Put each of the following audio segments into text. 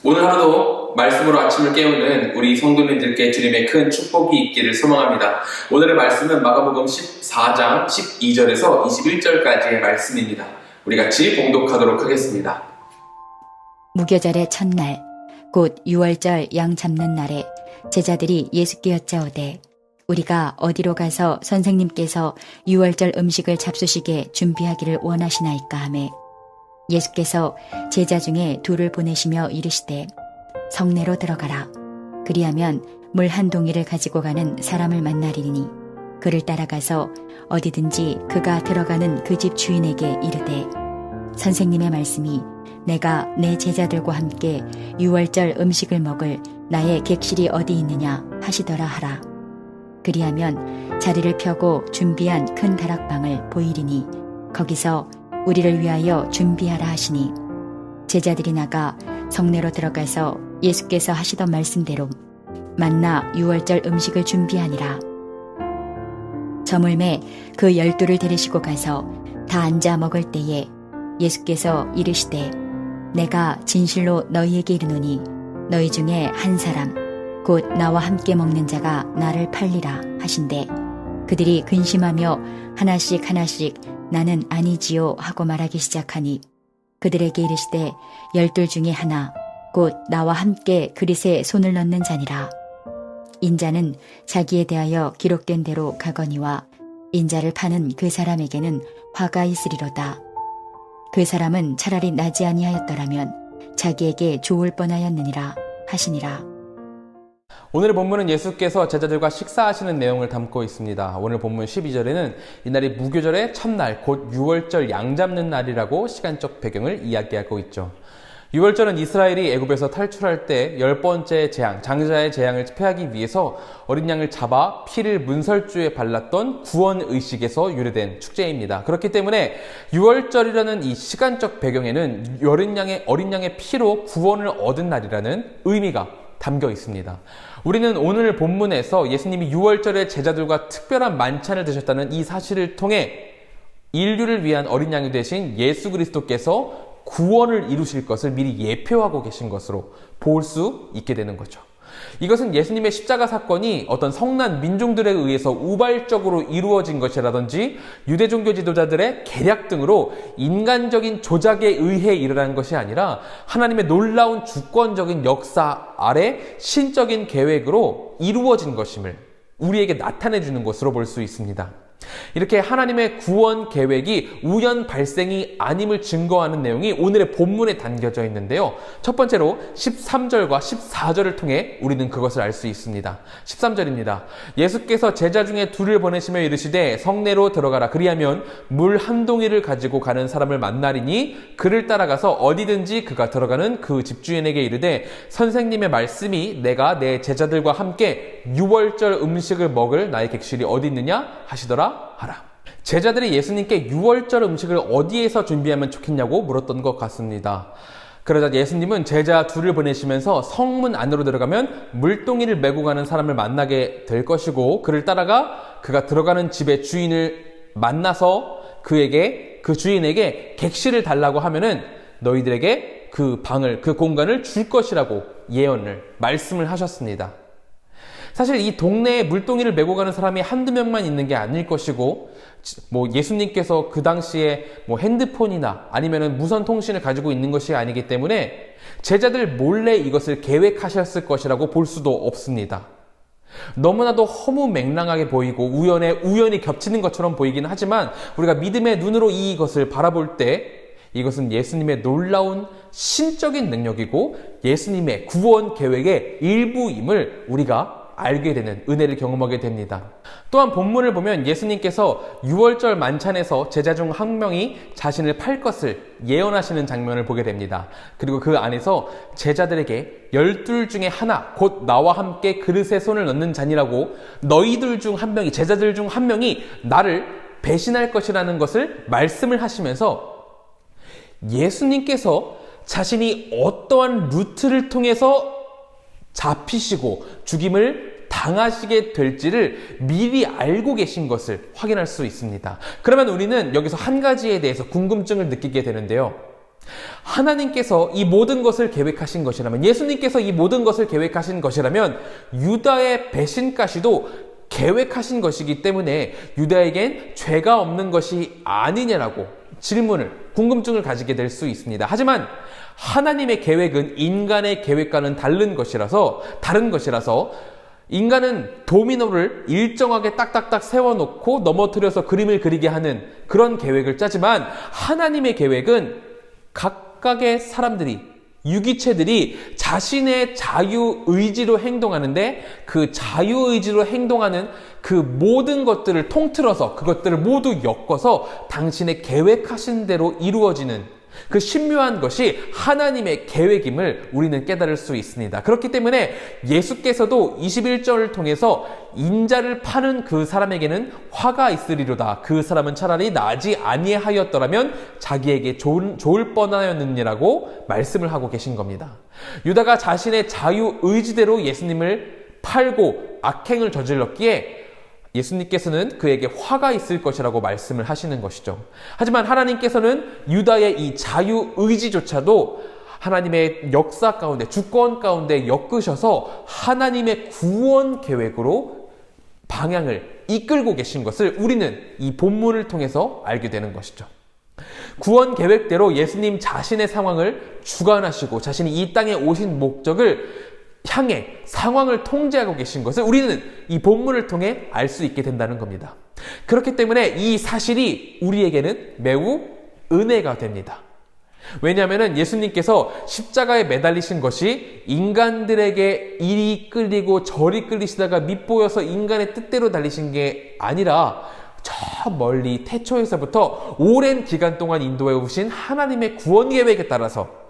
오늘 하루도 말씀으로 아침을 깨우는 우리 성도님들께 주님의 큰 축복이 있기를 소망합니다. 오늘의 말씀은 마가복음 14장 12절에서 21절까지의 말씀입니다. 우리 같이 봉독하도록 하겠습니다. 무교절의 첫날, 곧 유월절 양 잡는 날에 제자들이 예수께 여짜오되 우리가 어디로 가서 선생님께서 유월절 음식을 잡수시게 준비하기를 원하시나이까 하매 예수께서 제자 중에 둘을 보내시며 이르시되 성내로 들어가라. 그리하면 물 한 동이를 가지고 가는 사람을 만나리니 그를 따라가서 어디든지 그가 들어가는 그 집 주인에게 이르되 선생님의 말씀이 내가 내 제자들과 함께 유월절 음식을 먹을 나의 객실이 어디 있느냐 하시더라 하라. 그리하면 자리를 펴고 준비한 큰 다락방을 보이리니 거기서 우리를 위하여 준비하라 하시니 제자들이 나가 성내로 들어가서 예수께서 하시던 말씀대로 만나 유월절 음식을 준비하니라. 저물매 그 12를 데리시고 가서 다 앉아 먹을 때에 예수께서 이르시되 내가 진실로 너희에게 이르노니 너희 중에 한 사람 곧 나와 함께 먹는 자가 나를 팔리라 하신대 그들이 근심하며 하나씩 나는 아니지요 하고 말하기 시작하니 그들에게 이르시되 12 중에 하나 곧 나와 함께 그릇에 손을 넣는 자니라. 인자는 자기에 대하여 기록된 대로 가거니와 인자를 파는 그 사람에게는 화가 있으리로다. 그 사람은 차라리 나지 아니하였더라면 자기에게 좋을 뻔하였느니라 하시니라. 오늘의 본문은 예수께서 제자들과 식사하시는 내용을 담고 있습니다. 오늘 본문 12절에는 이날이 무교절의 첫날, 곧 유월절 양 잡는 날이라고 시간적 배경을 이야기하고 있죠. 유월절은 이스라엘이 애굽에서 탈출할 때 10번째 재앙, 장자의 재앙을 피하기 위해서 어린 양을 잡아 피를 문설주에 발랐던 구원 의식에서 유래된 축제입니다. 그렇기 때문에 유월절이라는 이 시간적 배경에는 어린 양의 피로 구원을 얻은 날이라는 의미가 담겨 있습니다. 우리는 오늘 본문에서 예수님이 유월절에 제자들과 특별한 만찬을 드셨다는 이 사실을 통해 인류를 위한 어린 양이 되신 예수 그리스도께서 구원을 이루실 것을 미리 예표하고 계신 것으로 볼 수 있게 되는 거죠. 이것은 예수님의 십자가 사건이 어떤 성난 민중들에 의해서 우발적으로 이루어진 것이라든지 유대 종교 지도자들의 계략 등으로 인간적인 조작에 의해 일어난 것이 아니라 하나님의 놀라운 주권적인 역사 아래 신적인 계획으로 이루어진 것임을 우리에게 나타내 주는 것으로 볼 수 있습니다. 이렇게 하나님의 구원 계획이 우연 발생이 아님을 증거하는 내용이 오늘의 본문에 담겨져 있는데요. 첫 번째로 13절과 14절을 통해 우리는 그것을 알 수 있습니다. 13절입니다. 예수께서 제자 중에 둘을 보내시며 이르시되 성내로 들어가라. 그리하면 물 한 동이를 가지고 가는 사람을 만나리니 그를 따라가서 어디든지 그가 들어가는 그 집주인에게 이르되 선생님의 말씀이 내가 내 제자들과 함께 유월절 음식을 먹을 나의 객실이 어디 있느냐 하시더라 하라. 제자들이 예수님께 유월절 음식을 어디에서 준비하면 좋겠냐고 물었던 것 같습니다. 그러자 예수님은 제자 둘을 보내시면서 성문 안으로 들어가면 물동이를 메고 가는 사람을 만나게 될 것이고 그를 따라가 그가 들어가는 집의 주인을 만나서 그 주인에게 객실을 달라고 하면은 너희들에게 그 공간을 줄 것이라고 말씀을 하셨습니다. 사실 이 동네에 물동이를 메고 가는 사람이 한두 명만 있는 게 아닐 것이고 예수님께서 그 당시에 핸드폰이나 아니면은 무선 통신을 가지고 있는 것이 아니기 때문에 제자들 몰래 이것을 계획하셨을 것이라고 볼 수도 없습니다. 너무나도 허무맹랑하게 보이고 우연히 겹치는 것처럼 보이긴 하지만 우리가 믿음의 눈으로 이것을 바라볼 때 이것은 예수님의 놀라운 신적인 능력이고 예수님의 구원 계획의 일부임을 우리가 알게 되는 은혜를 경험하게 됩니다. 또한 본문을 보면 예수님께서 유월절 만찬에서 제자 중 한 명이 자신을 팔 것을 예언하시는 장면을 보게 됩니다. 그리고 그 안에서 제자들에게 12 중에 하나 곧 나와 함께 그릇에 손을 넣는 자니라고 제자들 중 한 명이 나를 배신할 것이라는 것을 말씀을 하시면서 예수님께서 자신이 어떠한 루트를 통해서 잡히시고 죽임을 당하시게 될지를 미리 알고 계신 것을 확인할 수 있습니다. 그러면 우리는 여기서 한 가지에 대해서 궁금증을 느끼게 되는데요. 하나님께서 이 모든 것을 계획하신 것이라면, 예수님께서 이 모든 것을 계획하신 것이라면 유다의 배신까지도 계획하신 것이기 때문에 유다에겐 죄가 없는 것이 아니냐라고 궁금증을 가지게 될 수 있습니다. 하지만 하나님의 계획은 인간의 계획과는 다른 것이라서 인간은 도미노를 일정하게 딱딱딱 세워놓고 넘어뜨려서 그림을 그리게 하는 그런 계획을 짜지만 하나님의 계획은 각각의 사람들이, 유기체들이 자신의 자유의지로 행동하는데 그 자유의지로 행동하는 그 모든 것들을 통틀어서 그것들을 모두 엮어서 당신의 계획하신 대로 이루어지는 그 신묘한 것이 하나님의 계획임을 우리는 깨달을 수 있습니다. 그렇기 때문에 예수께서도 21절을 통해서 인자를 파는 그 사람에게는 화가 있으리로다. 그 사람은 차라리 나지 아니하였더라면 자기에게 좋을 뻔하였느니라고 말씀을 하고 계신 겁니다. 유다가 자신의 자유의지대로 예수님을 팔고 악행을 저질렀기에 예수님께서는 그에게 화가 있을 것이라고 말씀을 하시는 것이죠. 하지만 하나님께서는 유다의 이 자유의지조차도 하나님의 역사 가운데, 주권 가운데 엮으셔서 하나님의 구원 계획으로 방향을 이끌고 계신 것을 우리는 이 본문을 통해서 알게 되는 것이죠. 구원 계획대로 예수님 자신의 상황을 주관하시고 자신이 이 땅에 오신 목적을 향해 상황을 통제하고 계신 것을 우리는 이 본문을 통해 알 수 있게 된다는 겁니다. 그렇기 때문에 이 사실이 우리에게는 매우 은혜가 됩니다. 왜냐하면 예수님께서 십자가에 매달리신 것이 인간들에게 이리 끌리고 저리 끌리시다가 밑보여서 인간의 뜻대로 달리신 게 아니라 저 멀리 태초에서부터 오랜 기간 동안 인도해 오신 하나님의 구원 계획에 따라서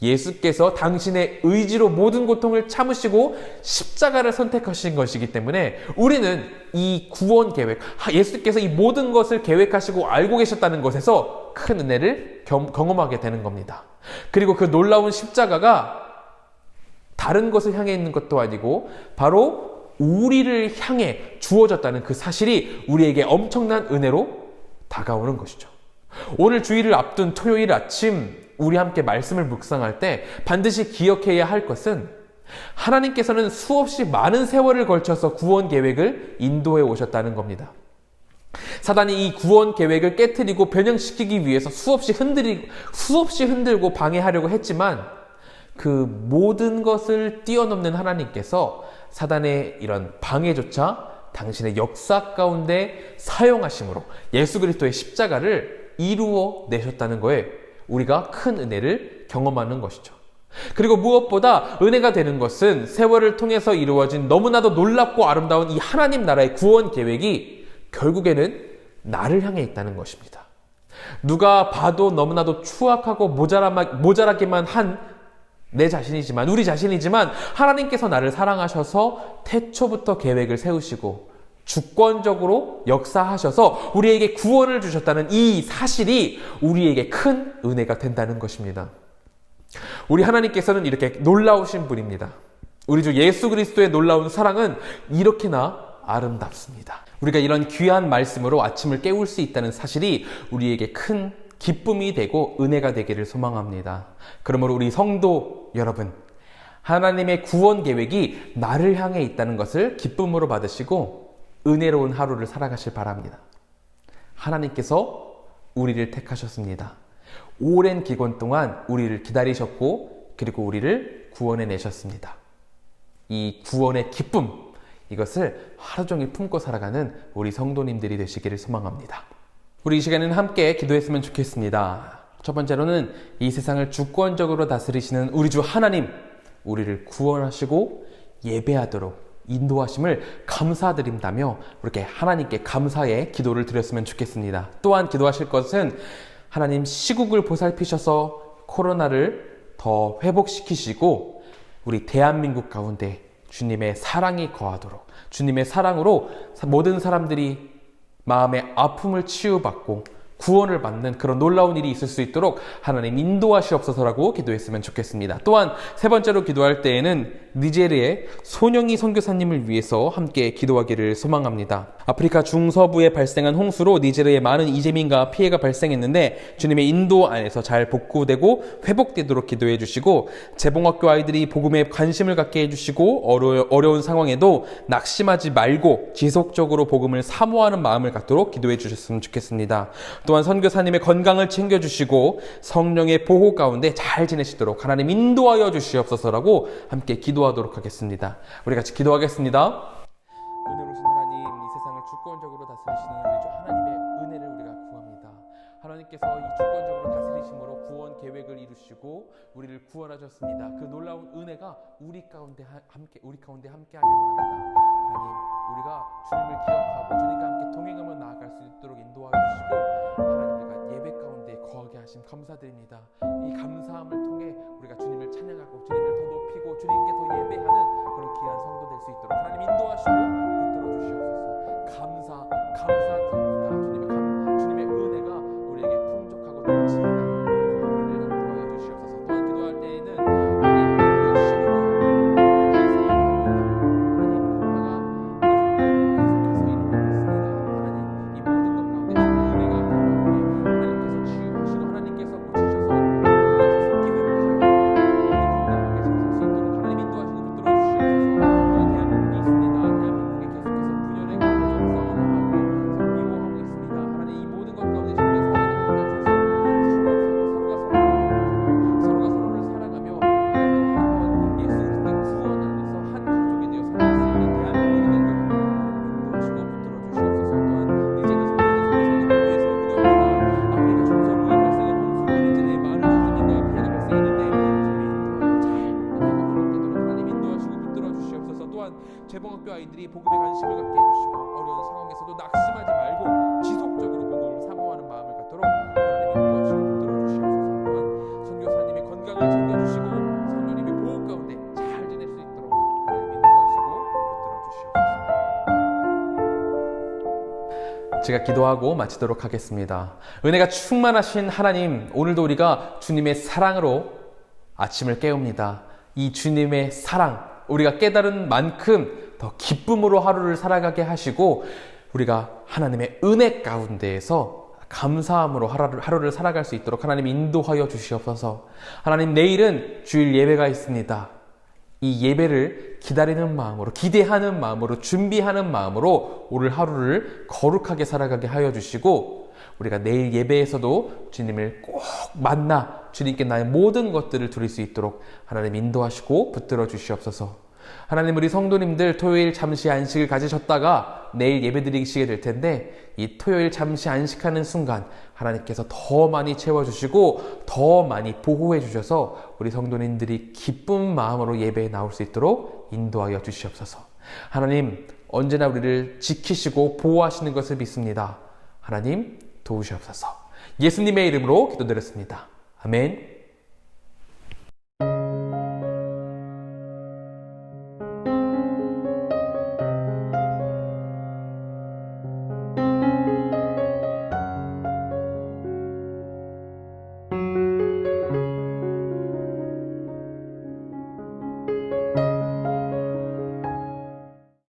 예수께서 당신의 의지로 모든 고통을 참으시고 십자가를 선택하신 것이기 때문에 우리는 이 구원 계획, 예수께서 이 모든 것을 계획하시고 알고 계셨다는 것에서 큰 은혜를 경험하게 되는 겁니다. 그리고 그 놀라운 십자가가 다른 것을 향해 있는 것도 아니고 바로 우리를 향해 주어졌다는 그 사실이 우리에게 엄청난 은혜로 다가오는 것이죠. 오늘 주일을 앞둔 토요일 아침 우리 함께 말씀을 묵상할 때 반드시 기억해야 할 것은 하나님께서는 수없이 많은 세월을 걸쳐서 구원 계획을 인도해 오셨다는 겁니다. 사단이 이 구원 계획을 깨트리고 변형시키기 위해서 수없이 흔들고 방해하려고 했지만 그 모든 것을 뛰어넘는 하나님께서 사단의 이런 방해조차 당신의 역사 가운데 사용하심으로 예수 그리스도의 십자가를 이루어 내셨다는 거에 우리가 큰 은혜를 경험하는 것이죠. 그리고 무엇보다 은혜가 되는 것은 세월을 통해서 이루어진 너무나도 놀랍고 아름다운 이 하나님 나라의 구원 계획이 결국에는 나를 향해 있다는 것입니다. 누가 봐도 너무나도 추악하고 모자라기만 한 우리 자신이지만 하나님께서 나를 사랑하셔서 태초부터 계획을 세우시고 주권적으로 역사하셔서 우리에게 구원을 주셨다는 이 사실이 우리에게 큰 은혜가 된다는 것입니다. 우리 하나님께서는 이렇게 놀라우신 분입니다. 우리 주 예수 그리스도의 놀라운 사랑은 이렇게나 아름답습니다. 우리가 이런 귀한 말씀으로 아침을 깨울 수 있다는 사실이 우리에게 큰 기쁨이 되고 은혜가 되기를 소망합니다. 그러므로 우리 성도 여러분, 하나님의 구원 계획이 나를 향해 있다는 것을 기쁨으로 받으시고 은혜로운 하루를 살아가실 바랍니다. 하나님께서 우리를 택하셨습니다. 오랜 기간 동안 우리를 기다리셨고 그리고 우리를 구원해 내셨습니다. 이 구원의 기쁨, 이것을 하루 종일 품고 살아가는 우리 성도님들이 되시기를 소망합니다. 우리 이 시간에는 함께 기도했으면 좋겠습니다. 첫 번째로는 이 세상을 주권적으로 다스리시는 우리 주 하나님, 우리를 구원하시고 예배하도록 인도하심을 감사드린다며 이렇게 하나님께 감사의 기도를 드렸으면 좋겠습니다. 또한 기도하실 것은 하나님 시국을 보살피셔서 코로나를 더 회복시키시고 우리 대한민국 가운데 주님의 사랑이 거하도록 주님의 사랑으로 모든 사람들이 마음의 아픔을 치유받고 구원을 받는 그런 놀라운 일이 있을 수 있도록 하나님 인도하시옵소서라고 기도했으면 좋겠습니다. 또한 세 번째로 기도할 때에는 니제르의 손영희 선교사님을 위해서 함께 기도하기를 소망합니다. 아프리카 중서부에 발생한 홍수로 니제르에 많은 이재민과 피해가 발생했는데 주님의 인도 안에서 잘 복구되고 회복되도록 기도해 주시고, 재봉학교 아이들이 복음에 관심을 갖게 해주시고 어려운 상황에도 낙심하지 말고 지속적으로 복음을 사모하는 마음을 갖도록 기도해 주셨으면 좋겠습니다. 또한 선교사님의 건강을 챙겨주시고 성령의 보호 가운데 잘 지내시도록 하나님 인도하여 주시옵소서라고 함께 기도하도록 하겠습니다. 우리 같이 기도하겠습니다. 은혜로우신 하나님, 이 세상을 주권적으로 다스리시는 우리 주 하나님의 은혜를 우리가 구합니다. 하나님께서 이 주권적으로 다스리심으로 구원 계획을 이루시고 우리를 구원하셨습니다. 그 놀라운 은혜가 우리 가운데 함께 하길 원합니다. 하나님, 우리가 주님을 기억하고 주님과 함께 동행하며 나아갈 수 있도록 인도하여 주시고, 하나님, 우리가 예배 가운데 거하게 하심 감사드립니다. 이 감사함을 통해 우리가 주님을 찬양하고 주님을 더 높이고 주님께 더 예배하는 그런 귀한 성도 될 수 있도록 하나님 인도하시고 붙들어 주시옵소서. 감사드립니다. 주님의 은혜가 우리에게 풍족하고 넘칩니다. 우리를 인도하여 주시옵소서. 또한 기도할 때에는 하나님, 우리가 심으로 계속해서 이루고 있습니다. 하나님, 이 모든 것 가운데 주님의 은혜가 하나님께서 치유하시고 하나님께서 고치셔서 속기 회복하여 건강하게 살 수 있도록 하나님 인도하시고 붙들어 주시옵소서. 또한 대한민국이 있습니다. 대한민국에 계속해서 분열의 가운데 싸움을 하고 서로 미워하고 있습니다. 하나님, 이 모든 것 가운데 주님의 사랑이 함께 하셔서 서로가 서로를 사랑하며 또한 예수 그리스도의 구원 안에서 한 가족이 되어 살아갈 수 있는 대한민국이 되도록 인도하시고 붙들어 주시옵소서. 또한 니제르 선교사님을 위해서 기도합니다. 아프리카 중서부에 발생한 홍수로 니제르에 많은 이재민과 피해가 발생했는데 주님의 인도하여 잘 복구되고 회복되도록 하나님 인도하시고 붙들어 주시옵소서. 또한 재봉학교 아이들이 복음에 관심을 갖게 해주시고 어려운 상황에서도 낙심하지 말고 지속적으로 복음을 사모하는 마음을 갖도록 하나님 인도하시고 붙들어 주시옵소서. 또한 선교사님의 건강을 챙겨주시고 성령님의 보호 가운데 잘 지낼 수 있도록 하나님 인도하시고 붙들어 주시옵소서. 제가 기도하고 마치도록 하겠습니다. 은혜가 충만하신 하나님, 오늘도 우리가 주님의 사랑으로 아침을 깨웁니다. 이 주님의 사랑, 우리가 깨달은 만큼 더 기쁨으로 하루를 살아가게 하시고 우리가 하나님의 은혜 가운데에서 감사함으로 하루를 살아갈 수 있도록 하나님 인도하여 주시옵소서. 하나님, 내일은 주일 예배가 있습니다. 이 예배를 기다리는 마음으로, 기대하는 마음으로, 준비하는 마음으로 오늘 하루를 거룩하게 살아가게 하여 주시고, 우리가 내일 예배에서도 주님을 꼭 만나 주님께 나의 모든 것들을 드릴 수 있도록 하나님 인도하시고 붙들어 주시옵소서. 하나님, 우리 성도님들 토요일 잠시 안식을 가지셨다가 내일 예배드리시게 될 텐데, 이 토요일 잠시 안식하는 순간 하나님께서 더 많이 채워주시고 더 많이 보호해 주셔서 우리 성도님들이 기쁜 마음으로 예배에 나올 수 있도록 인도하여 주시옵소서. 하나님, 언제나 우리를 지키시고 보호하시는 것을 믿습니다. 하나님, 도우시옵소서. 예수님의 이름으로 기도드렸습니다. 아멘.